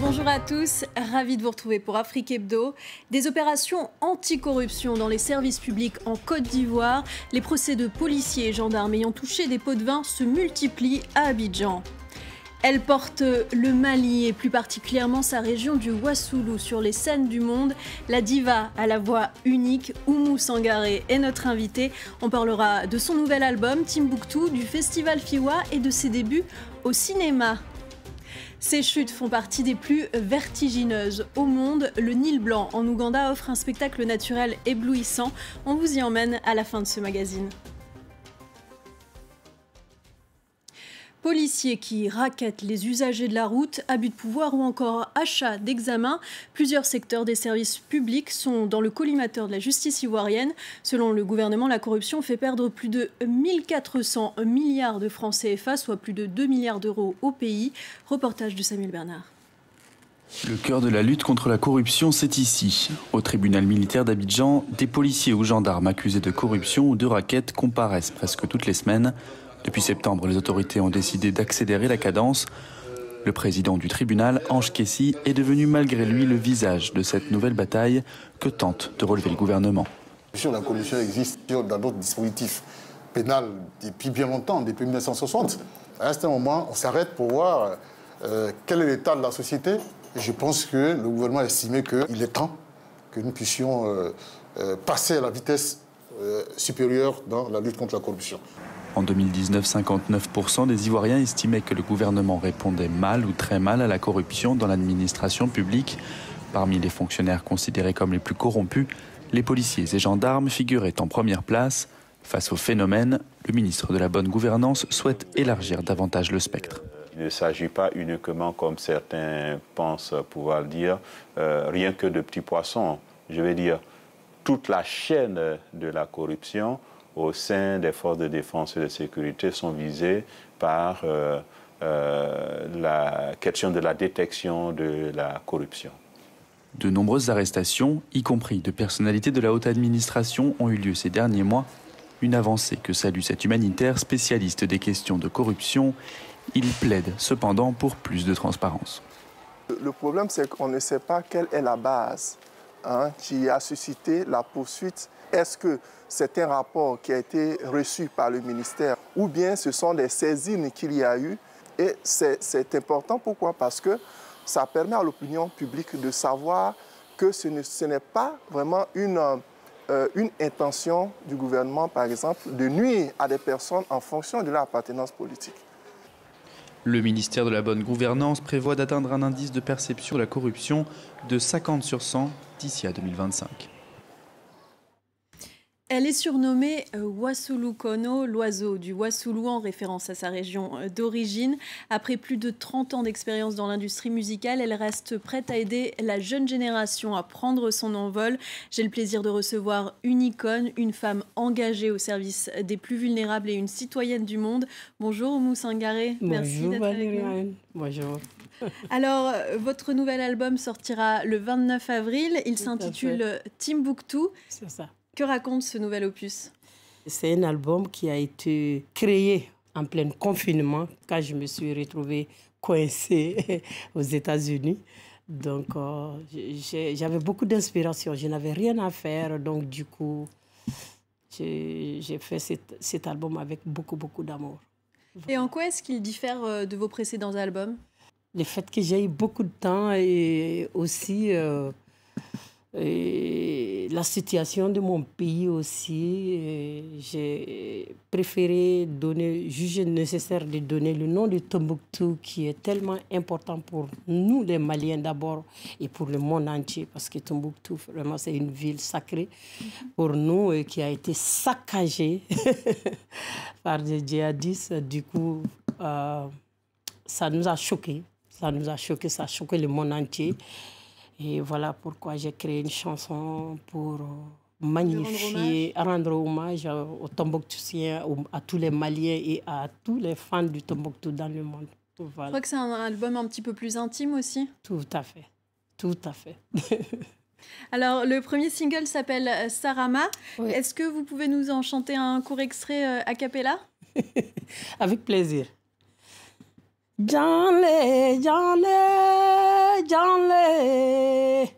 Bonjour à tous, ravi de vous retrouver pour Afrique Hebdo. Des opérations anti-corruption dans les services publics en Côte d'Ivoire. Les procès de policiers et gendarmes ayant touché des pots de vin se multiplient à Abidjan. Elle porte le Mali et plus particulièrement sa région du Ouassoulou sur les scènes du monde. La diva à la voix unique, Oumou Sangaré, est notre invitée. On parlera de son nouvel album, Timbuktu, du festival Fiwa et de ses débuts au cinéma. Ces chutes font partie des plus vertigineuses au monde. Le Nil Blanc en Ouganda offre un spectacle naturel éblouissant. On vous y emmène à la fin de ce magazine. Policiers qui rackettent les usagers de la route, abus de pouvoir ou encore achat d'examens. Plusieurs secteurs des services publics sont dans le collimateur de la justice ivoirienne. Selon le gouvernement, la corruption fait perdre plus de 1400 milliards de francs CFA, soit plus de 2 milliards d'euros au pays. Reportage de Samuel Bernard. Le cœur de la lutte contre la corruption, c'est ici. Au tribunal militaire d'Abidjan, des policiers ou gendarmes accusés de corruption ou de racket comparaissent presque toutes les semaines. Depuis septembre, les autorités ont décidé d'accélérer la cadence. Le président du tribunal, Ange Kessi, est devenu malgré lui le visage de cette nouvelle bataille que tente de relever le gouvernement. La corruption existe dans d'autres dispositifs pénals depuis bien longtemps, depuis 1960. À un certain moment, on s'arrête pour voir quel est l'état de la société. Et je pense que le gouvernement a estimé qu'il est temps que nous puissions passer à la vitesse supérieure dans la lutte contre la corruption. En 2019, 59% des Ivoiriens estimaient que le gouvernement répondait mal ou très mal à la corruption dans l'administration publique. Parmi les fonctionnaires considérés comme les plus corrompus, les policiers et gendarmes figuraient en première place. Face au phénomène, le ministre de la Bonne Gouvernance souhaite élargir davantage le spectre. Il ne s'agit pas uniquement, comme certains pensent pouvoir le dire, rien que de petits poissons. Je vais dire, toute la chaîne de la corruption au sein des forces de défense et de sécurité sont visées par la question de la détection de la corruption. De nombreuses arrestations, y compris de personnalités de la haute administration, ont eu lieu ces derniers mois. Une avancée que salue cet humanitaire spécialiste des questions de corruption. Il plaide cependant pour plus de transparence. Le problème, c'est qu'on ne sait pas quelle est la base qui a suscité la poursuite. Est-ce que c'est un rapport qui a été reçu par le ministère ou bien ce sont des saisines qu'il y a eu? Et c'est important, pourquoi? Parce que ça permet à l'opinion publique de savoir que ce n'est pas vraiment une intention du gouvernement, par exemple, de nuire à des personnes en fonction de leur appartenance politique. Le ministère de la Bonne Gouvernance prévoit d'atteindre un indice de perception de la corruption de 50 sur 100 d'ici à 2025. Elle est surnommée Ouassoulou Kono, l'oiseau du Ouassoulou, en référence à sa région d'origine. Après plus de 30 ans d'expérience dans l'industrie musicale, elle reste prête à aider la jeune génération à prendre son envol. J'ai le plaisir de recevoir une icône, une femme engagée au service des plus vulnérables et une citoyenne du monde. Bonjour Oumou Sangaré, merci d'être avec nous. Bonjour. Alors, votre nouvel album sortira le 29 avril. Il s'intitule Timbuktu. C'est ça. Que raconte ce nouvel opus? C'est un album qui a été créé en plein confinement, quand je me suis retrouvée coincée aux États-Unis. Donc, j'avais beaucoup d'inspiration. Je n'avais rien à faire. Donc, du coup, j'ai fait cet album avec beaucoup, beaucoup d'amour. Et en quoi est-ce qu'il diffère de vos précédents albums? Le fait que j'ai eu beaucoup de temps et aussi... Et la situation de mon pays aussi, j'ai préféré juger nécessaire de donner le nom de Tombouctou qui est tellement important pour nous les Maliens d'abord et pour le monde entier parce que Tombouctou vraiment c'est une ville sacrée pour nous et qui a été saccagée par des djihadistes. Du coup, ça nous a choqués, ça a choqué le monde entier. Et voilà pourquoi j'ai créé une chanson pour magnifier, rendre hommage aux Tombouctoutiens, à tous les Maliens et à tous les fans du Tombouctou dans le monde. Voilà. Je crois que c'est un album un petit peu plus intime aussi. Tout à fait, tout à fait. Alors, le premier single s'appelle Sarama. Oui. Est-ce que vous pouvez nous en chanter un court extrait a cappella? Avec plaisir. Janle, janle, janle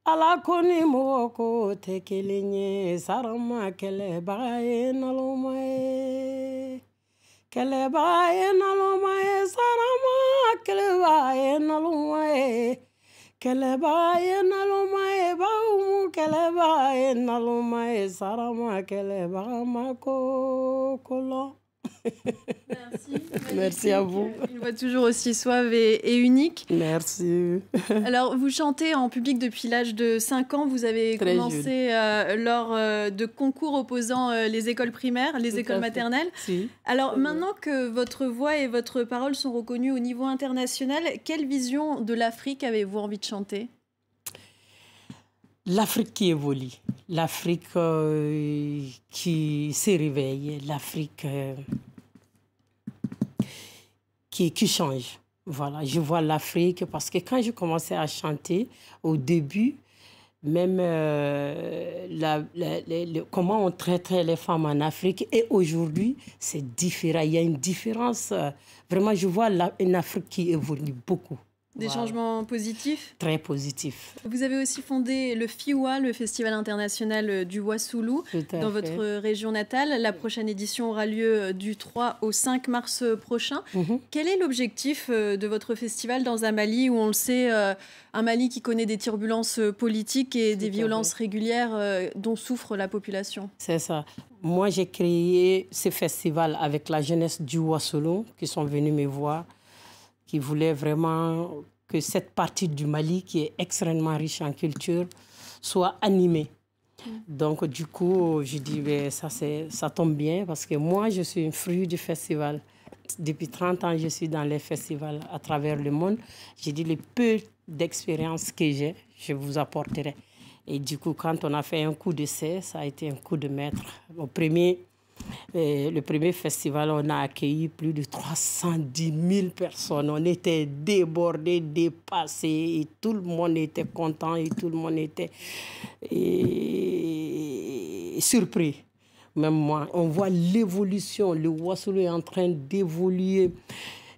ala koni moko te kelenye sarama kele bae nalomae sarama kele bae nalomae baumu kele bae nalomae sarama kele bagamako kolo. Merci. Merci à vous. Une voix toujours aussi suave et unique. Merci. Alors, vous chantez en public depuis l'âge de 5 ans. Vous avez commencé lors de concours opposant les écoles primaires, les écoles maternelles. Si. Alors, maintenant que votre voix et votre parole sont reconnues au niveau international, quelle vision de l'Afrique avez-vous envie de chanter ? L'Afrique qui évolue, l'Afrique qui se réveille, l'Afrique qui change. Voilà, je vois l'Afrique parce que quand je commençais à chanter, au début, même comment on traitait les femmes en Afrique et aujourd'hui, c'est différent. Il y a une différence. Vraiment, je vois une Afrique qui évolue beaucoup. Des changements positifs ? Très positifs. Vous avez aussi fondé le FIWA, le Festival international du Wassoulou, dans votre région natale. La prochaine édition aura lieu du 3 au 5 mars prochain. Quel est l'objectif de votre festival dans un Mali où, on le sait, un Mali qui connaît des turbulences politiques et des violences régulières dont souffre la population ? C'est ça. Moi, j'ai créé ce festival avec la jeunesse du Wassoulou qui sont venus me voir, qui voulait vraiment que cette partie du Mali, qui est extrêmement riche en culture, soit animée. Donc, du coup, je dis, ça tombe bien, parce que moi, je suis un fruit du festival. Depuis 30 ans, je suis dans les festivals à travers le monde. J'ai dit, le peu d'expérience que j'ai, je vous apporterai. Et du coup, quand on a fait un coup d'essai, ça a été un coup de maître. Le premier festival, on a accueilli plus de 310 000 personnes. On était débordés, dépassés, et tout le monde était content et tout le monde était surpris. Même moi, on voit l'évolution. Le Wassoulou est en train d'évoluer.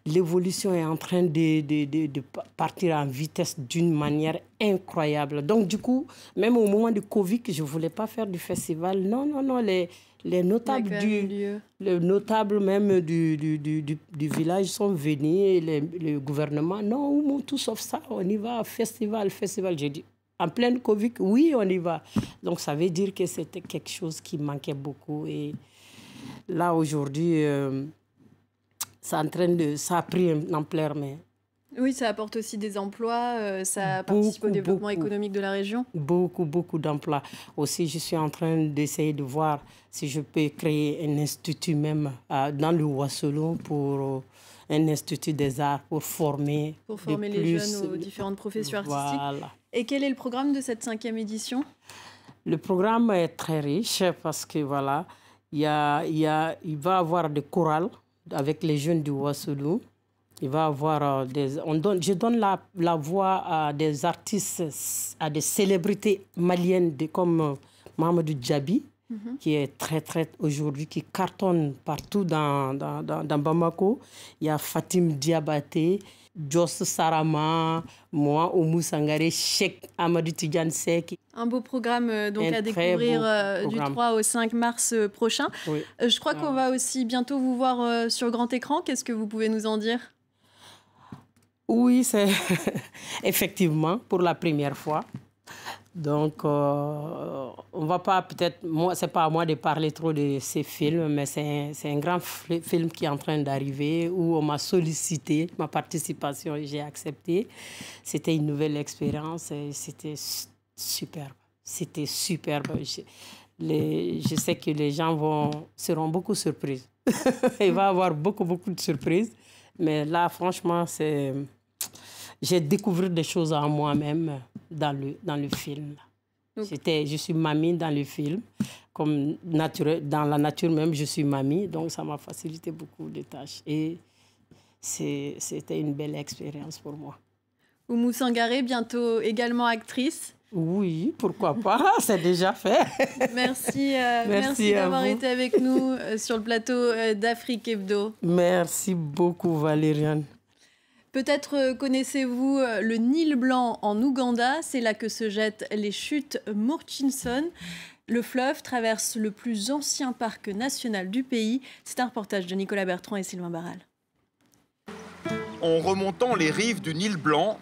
L'évolution est en train de partir en vitesse d'une manière incroyable. Donc, du coup, même au moment du Covid, je ne voulais pas faire du festival. Non, les notables même du village sont venus, et le gouvernement, non, tout sauf ça, on y va, festival. J'ai dit, en pleine Covid, oui, on y va. Donc, ça veut dire que c'était quelque chose qui manquait beaucoup. Et là, aujourd'hui, ça a pris une ampleur, mais... Oui, ça apporte aussi des emplois, ça participe au développement économique de la région. Beaucoup d'emplois. Aussi, je suis en train d'essayer de voir si je peux créer un institut même dans le Wassoulou, pour un institut des arts pour former les jeunes aux différentes professions artistiques. Voilà. Et quel est le programme de cette 5e édition ? Le programme est très riche parce que voilà, il va y avoir des chorales avec les jeunes du Wassoulou. Il va y avoir je donne la voix à des artistes, à des célébrités maliennes comme Mamadou Djabi, qui est très aujourd'hui, qui cartonne partout dans Bamako. Il y a Fatim Diabaté, Joss Sarama, moi, Oumou Sangaré, Cheikh Amadou Tidjane Seck. Un beau programme donc à découvrir du 3 au 5 mars prochain. Oui. Je crois qu'on va aussi bientôt vous voir sur grand écran. Qu'est-ce que vous pouvez nous en dire ? Oui, c'est effectivement pour la première fois. Donc, on va pas peut-être... c'est pas à moi de parler trop de ces films, mais c'est un grand film qui est en train d'arriver, où on m'a sollicité ma participation et j'ai accepté. C'était une nouvelle expérience et c'était superbe. C'était superbe. Je sais que les gens seront beaucoup surpris. Il va y avoir beaucoup de surprises. Mais là, franchement, j'ai découvert des choses en moi-même dans le film. Je suis mamie dans le film. Comme dans la nature même, je suis mamie. Donc, ça m'a facilité beaucoup de tâches. Et c'était une belle expérience pour moi. Oumou Sangaré, bientôt également actrice. Oui, pourquoi pas, c'est déjà fait. Merci d'avoir été avec nous sur le plateau d'Afrique Hebdo. Merci beaucoup, Valériane. Peut-être connaissez-vous le Nil Blanc en Ouganda. C'est là que se jettent les chutes Murchison. Le fleuve traverse le plus ancien parc national du pays. C'est un reportage de Nicolas Bertrand et Sylvain Barral. En remontant les rives du Nil Blanc,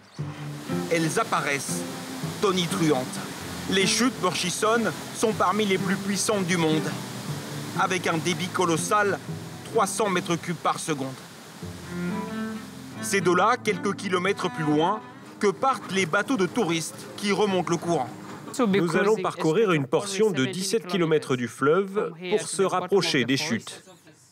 elles apparaissent, tonitruantes. Les chutes Murchison sont parmi les plus puissantes du monde, avec un débit colossal, 300 mètres cubes par seconde. C'est de là, quelques kilomètres plus loin, que partent les bateaux de touristes qui remontent le courant. Nous allons parcourir une portion de 17 km du fleuve pour se rapprocher des chutes.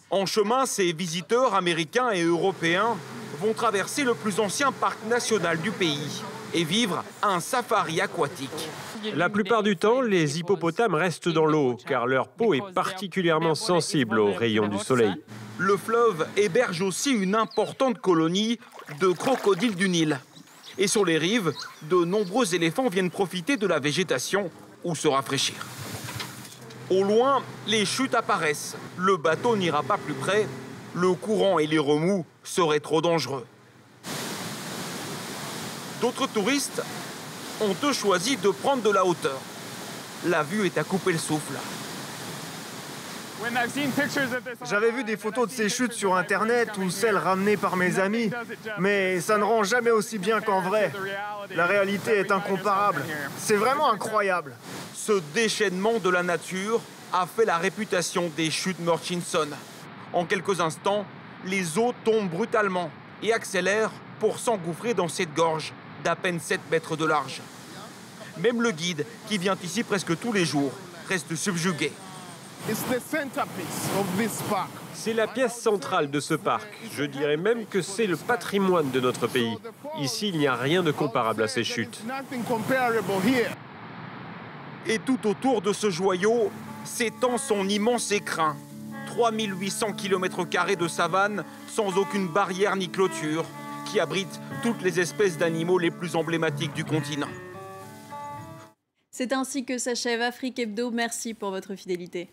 En chemin, ces visiteurs américains et européens vont traverser le plus ancien parc national du pays et vivre un safari aquatique. La plupart du temps, les hippopotames restent dans l'eau car leur peau est particulièrement sensible aux rayons du soleil. Le fleuve héberge aussi une importante colonie de crocodiles du Nil. Et sur les rives, de nombreux éléphants viennent profiter de la végétation ou se rafraîchir. Au loin, les chutes apparaissent. Le bateau n'ira pas plus près. Le courant et les remous seraient trop dangereux. D'autres touristes ont eux choisi de prendre de la hauteur. La vue est à couper le souffle. J'avais vu des photos de ces chutes sur Internet ou celles ramenées par mes amis, mais ça ne rend jamais aussi bien qu'en vrai. La réalité est incomparable. C'est vraiment incroyable. Ce déchaînement de la nature a fait la réputation des chutes Murchison. En quelques instants, les eaux tombent brutalement et accélèrent pour s'engouffrer dans cette gorge d'à peine 7 mètres de large. Même le guide, qui vient ici presque tous les jours, reste subjugué. C'est la pièce centrale de ce parc. Je dirais même que c'est le patrimoine de notre pays. Ici, il n'y a rien de comparable à ces chutes. Et tout autour de ce joyau s'étend son immense écrin. 3800 km² de savane sans aucune barrière ni clôture, qui abrite toutes les espèces d'animaux les plus emblématiques du continent. C'est ainsi que s'achève Afrique Hebdo. Merci pour votre fidélité.